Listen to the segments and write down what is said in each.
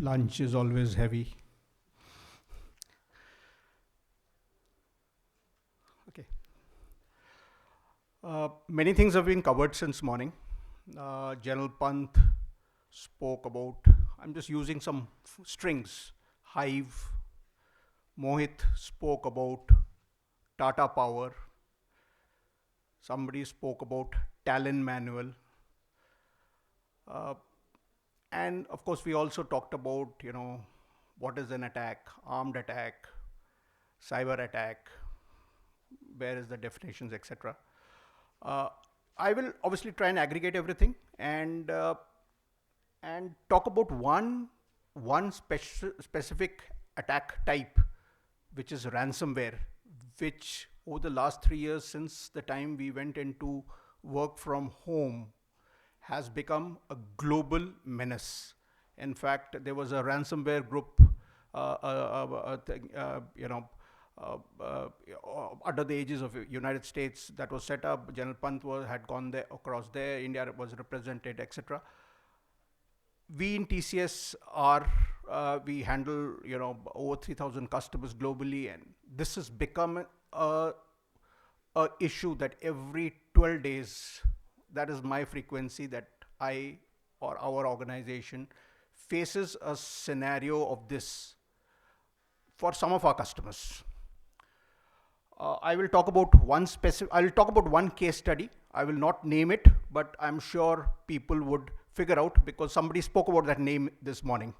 Lunch is always heavy. Okay. Many things have been covered since morning. General Pant spoke about, I'm just using some strings. Hive. Mohit spoke about Tata Power. Somebody spoke about Talon Manual. Uh, and of course, we also talked about, what is an attack, armed attack, cyber attack, where is the definitions, etc. Uh, I will obviously try and aggregate everything and talk about one specific attack type, which is ransomware, which over the last 3 years since the time we went into work from home has become a global menace. In fact, there was a ransomware group, thing, under the aegis of United States that was set up. General Pant had gone there across there. India was represented, etc. We in TCS we handle over 3,000 customers globally, and this has become a issue that every 12 days, that is my frequency, that I or our organization faces a scenario of this for some of our customers. I will talk about one case study. I will not name it, but I'm sure people would figure out because somebody spoke about that name this morning.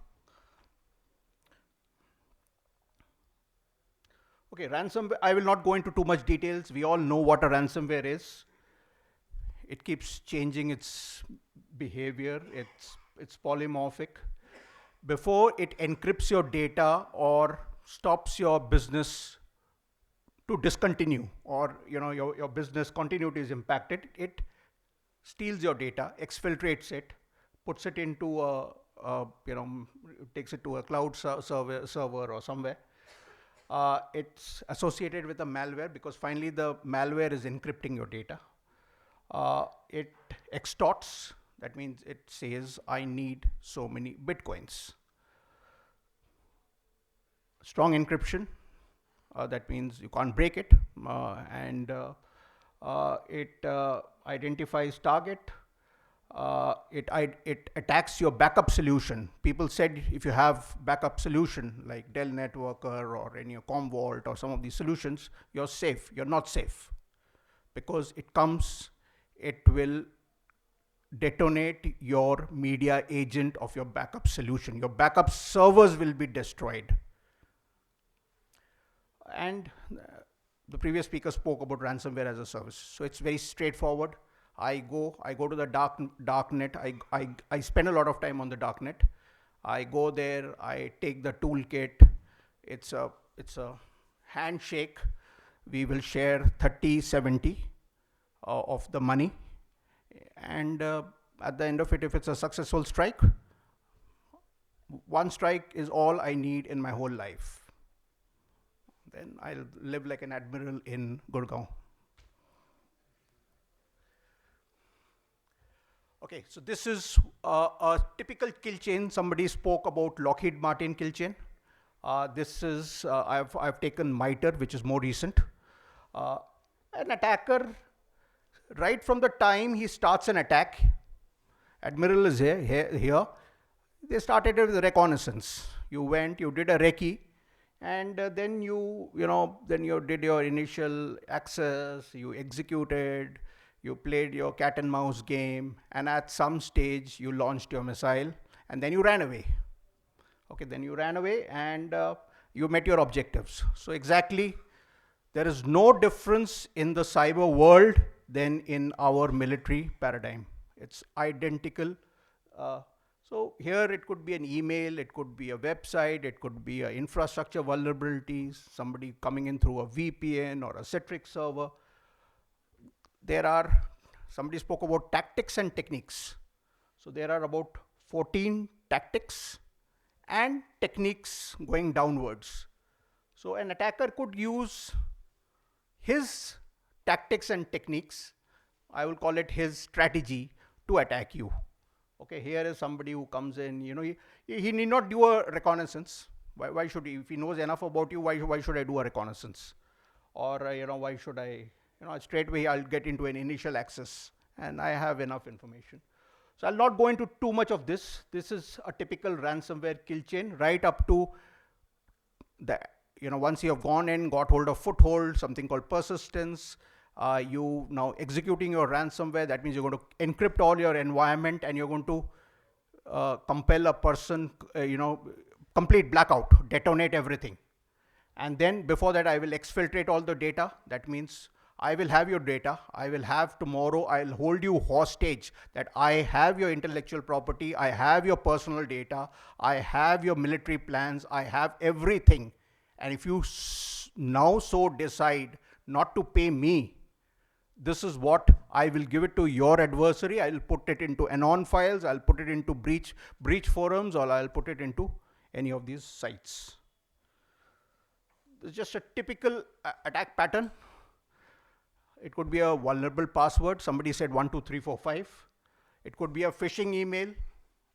Okay, ransomware, I will not go into too much details. We all know what a ransomware is. It keeps changing its behavior. It's polymorphic. Before it encrypts your data or stops your business to discontinue, or your business continuity is impacted, it steals your data, exfiltrates it, puts it into takes it to a cloud server or somewhere. It's associated with a malware because finally the malware is encrypting your data. It extorts, that means it says, I need so many bitcoins. Strong encryption, that means you can't break it, and it identifies target. It attacks your backup solution. People said if you have backup solution like Dell Networker or any Commvault or some of these solutions, you're safe. You're not safe because it will detonate your media agent of your backup solution. Your backup servers will be destroyed. And the previous speaker spoke about ransomware as a service. So it's very straightforward. I go to the dark net. I spend a lot of time on the dark net. I go there. I take the toolkit. It's a handshake. We will share 30-70 of the money, and at the end of it, if it's a successful strike, one strike is all I need in my whole life. Then I'll live like an admiral in Gurgaon. Okay, so this is a typical kill chain. Somebody spoke about Lockheed Martin kill chain. This is, I've taken MITRE, which is more recent. An attacker, right from the time he starts an attack, admiral is here. They started it with reconnaissance. You went, you did a recce, and then you did your initial access, you executed, you played your cat and mouse game, and at some stage you launched your missile, and then you ran away. Okay, then you ran away and you met your objectives. So exactly, there is no difference in the cyber world than in our military paradigm. It's identical. So here it could be an email, it could be a website, it could be an infrastructure vulnerabilities, somebody coming in through a VPN or a Citrix server. Somebody spoke about tactics and techniques. So there are about 14 tactics and techniques going downwards. So an attacker could use his tactics and techniques, I will call it his strategy, to attack you. Okay, here is somebody who comes in, he need not do a reconnaissance. Why should he? If he knows enough about you, why should I do a reconnaissance? Or, why should I, straight away I'll get into an initial access and I have enough information. So I'll not go into too much of this. This is a typical ransomware kill chain right up to the, once you have gone in, got hold of foothold, something called persistence, you now executing your ransomware. That means you're going to encrypt all your environment and you're going to compel a person, complete blackout, detonate everything. And then before that, I will exfiltrate all the data. That means I will have your data. I will have tomorrow, I'll hold you hostage that I have your intellectual property. I have your personal data. I have your military plans. I have everything. And if you now so decide not to pay me, this is what I will give it to your adversary. I'll put it into anon files. I'll put it into breach forums, or I'll put it into any of these sites. It's just a typical attack pattern. It could be a vulnerable password. Somebody said 1, 2, 3, 4, 5. It could be a phishing email,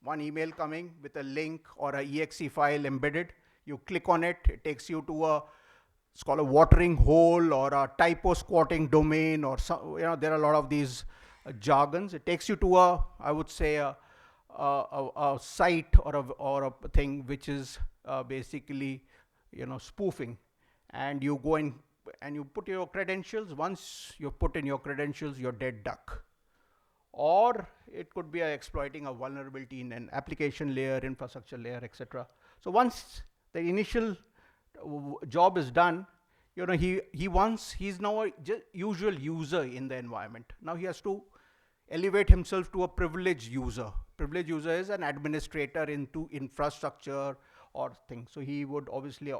one email coming with a link or a exe file embedded. You click on it, it takes you to it's called a watering hole or a typo squatting domain, or some, there are a lot of these jargons. It takes you to I would say a site or a thing which is basically, spoofing. And you go in and you put your credentials. Once you put in your credentials, you're dead duck. Or it could be exploiting a vulnerability in an application layer, infrastructure layer, etc. So once the initial job is done, he's now a usual user in the environment. Now he has to elevate himself to a privileged user. Privileged user is an administrator into infrastructure or things. So he would obviously,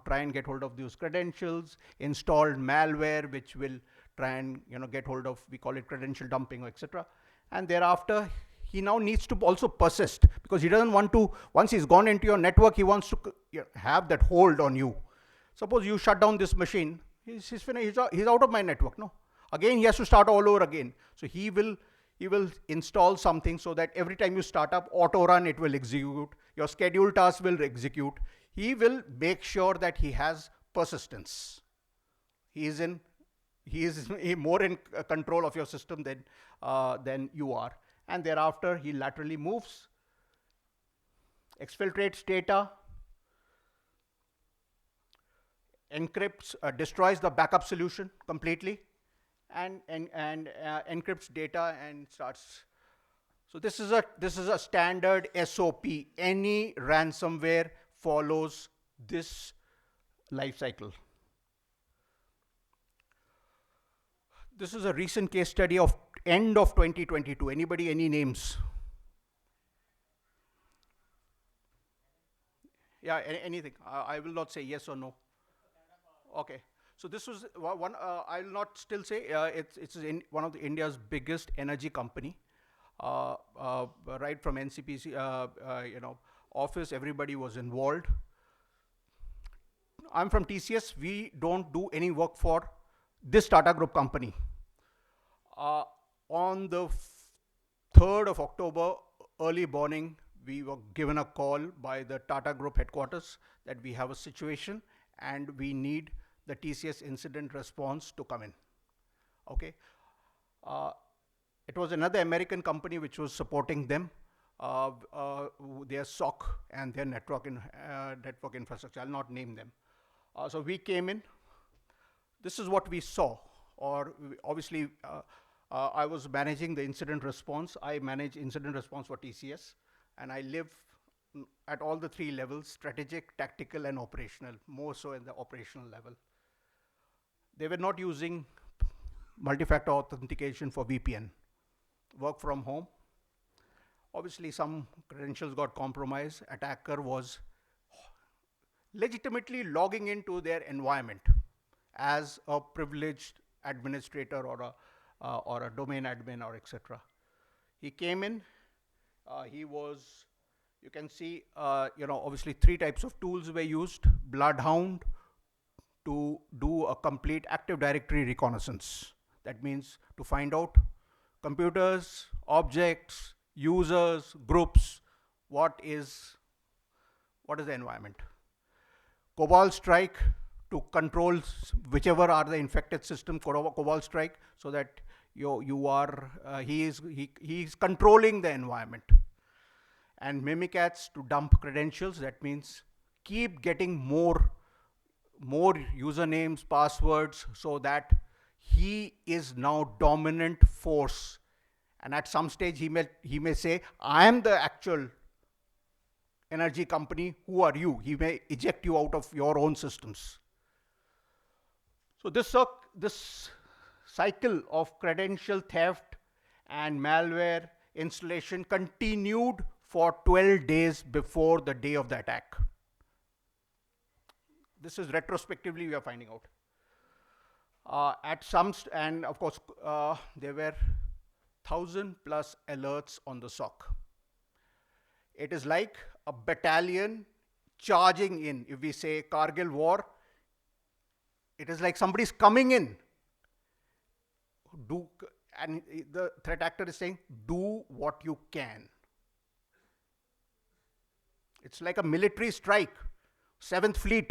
try and get hold of those credentials, install malware, which will try and, get hold of, we call it credential dumping, etc. And thereafter, he now needs to also persist, because he doesn't want to, once he's gone into your network, he wants to have that hold on you. Suppose you shut down this machine, he's finished, he's out of my network, no? Again, he has to start all over again. So he will install something so that every time you start up, auto run, it will execute. Your scheduled task will execute. He will make sure that he has persistence. He is more in control of your system than you are. And thereafter, he laterally moves, exfiltrates data, encrypts, destroys the backup solution completely, and encrypts data and starts. So this is a standard SOP. Any ransomware follows this life cycle. This is a recent case study of end of 2022. Anybody, any names? Yeah, anything. I will not say yes or no. Okay. So this was one. I will not still say it's in one of India's biggest energy company. Right from NCPC, office, everybody was involved. I'm from TCS. We don't do any work for this Tata Group company. On the 3rd of October, early morning, we were given a call by the Tata Group headquarters that we have a situation and we need the TCS incident response to come in. Okay. It was another American company which was supporting them, their SOC and their network infrastructure. I'll not name them. So we came in. This is what we saw. Or obviously, I was managing the incident response. I manage incident response for TCS, and I live at all the 3 levels: strategic, tactical, and operational, more so in the operational level. They were not using multi-factor authentication for VPN. Work from home. Obviously, some credentials got compromised. Attacker was legitimately logging into their environment as a privileged administrator or a domain admin or etc. He came in. He was, you can see, obviously 3 types of tools were used. Bloodhound to do a complete Active Directory reconnaissance. That means to find out computers, objects, users, groups, what is the environment. Cobalt strike to control whichever are the infected system, cobalt strike, so that he is controlling the environment. And Mimikatz to dump credentials, that means keep getting more usernames, passwords, so that he is now dominant force. And at some stage he may say, I am the actual energy company, who are you? He may eject you out of your own systems. So this cycle of credential theft and malware installation continued for 12 days before the day of the attack. This is retrospectively we are finding out. And of course, there were 1,000+ alerts on the SOC. It is like a battalion charging in. If we say Kargil war, it is like somebody's coming in. And the threat actor is saying, do what you can. It's like a military strike. 7th Fleet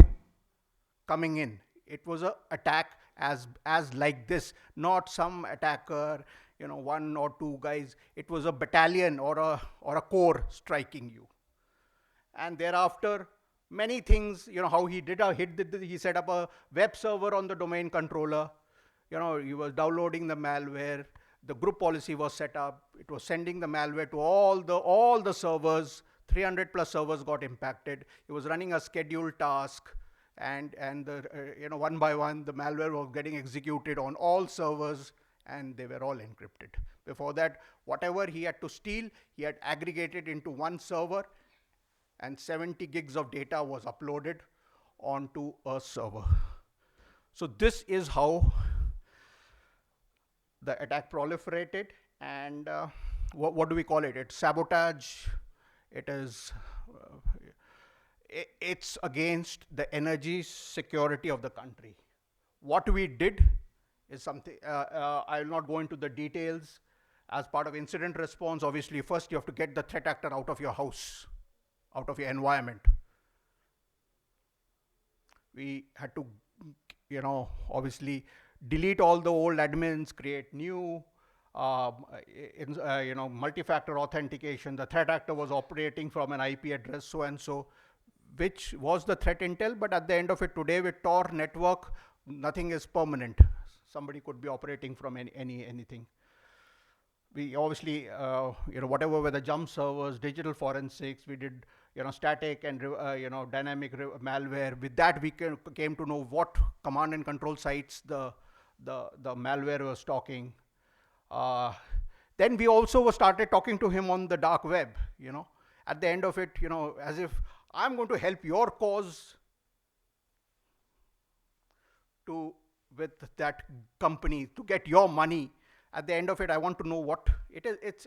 coming in. It was an attack as like this, not some attacker, 1 or 2 guys. It was a battalion or a corps striking you. And thereafter, many things, how he did he set up a web server on the domain controller. He was downloading the malware. The group policy was set up. It was sending the malware to all the servers. 300+ servers got impacted. He was running a scheduled task, and one by one the malware was getting executed on all servers, and they were all encrypted. Before that, whatever he had to steal, he had aggregated into one server, and 70 gigs of data was uploaded onto a server. So this is how the attack proliferated. And what do we call it? It's sabotage. It's against the energy security of the country. What we did is something, I will not go into the details. As part of incident response, obviously, first you have to get the threat actor out of your house, out of your environment. We had to, obviously delete all the old admins, create new, multi-factor authentication. The threat actor was operating from an IP address so and so, which was the threat intel. But at the end of it, today with Tor network, nothing is permanent. Somebody could be operating from anything. We obviously, whatever were the jump servers, digital forensics, we did, static and, dynamic malware. With that, we came to know what command and control sites the malware was stalking. Then we also started talking to him on the dark web, At the end of it, as if I'm going to help your cause with that company to get your money. At the end of it, I want to know what it is. It's